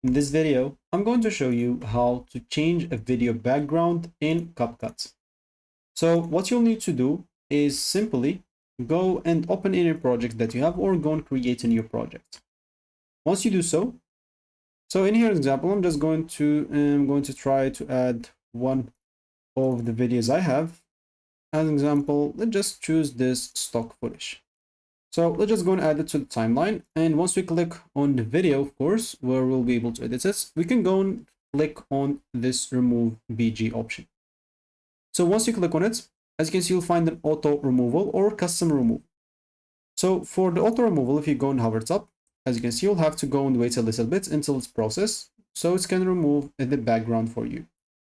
In this video, I'm going to show you how to change a video background in Capcut. So what you'll need to do is simply go and open any project that you have or go and create a new project. Once you do so, in here example, I'm going to try to add one of the videos I have. As an example, let's just choose this stock footage. So let's just go and add it to the timeline. And once we click on the video, of course, where we'll be able to edit it, we can go and click on this remove BG option. So once you click on it, as you can see, you'll find an auto removal or custom removal. So for the auto removal, if you go and hover it up, as you can see, you'll have to go and wait a little bit until it's processed. So it's going to remove the background for you.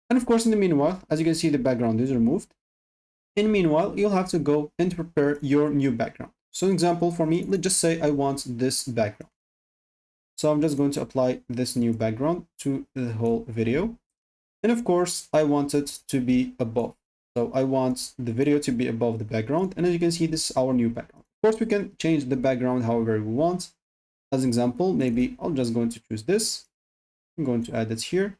And of course, in the meanwhile, as you can see, the background is removed. In meanwhile, you'll have to go and prepare your new background. So an example for me, let's just say I want this background. So I'm just going to apply this new background to the whole video. And of course, I want it to be above. So I want the video to be above the background. And as you can see, this is our new background. Of course, we can change the background however we want. As an example, maybe I'm just going to choose this. I'm going to add it here.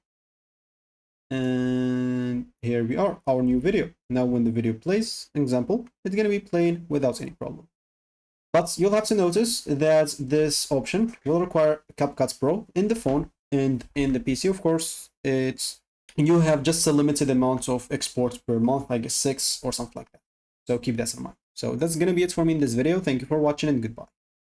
And here we are, our new video. Now when the video plays, example, it's going to be playing without any problem. But you'll have to notice that this option will require Capcut Pro in the phone, and in the PC, of course, you have just a limited amount of exports per month, I guess 6 or something like that. So keep that in mind. So that's going to be it for me in this video. Thank you for watching and goodbye.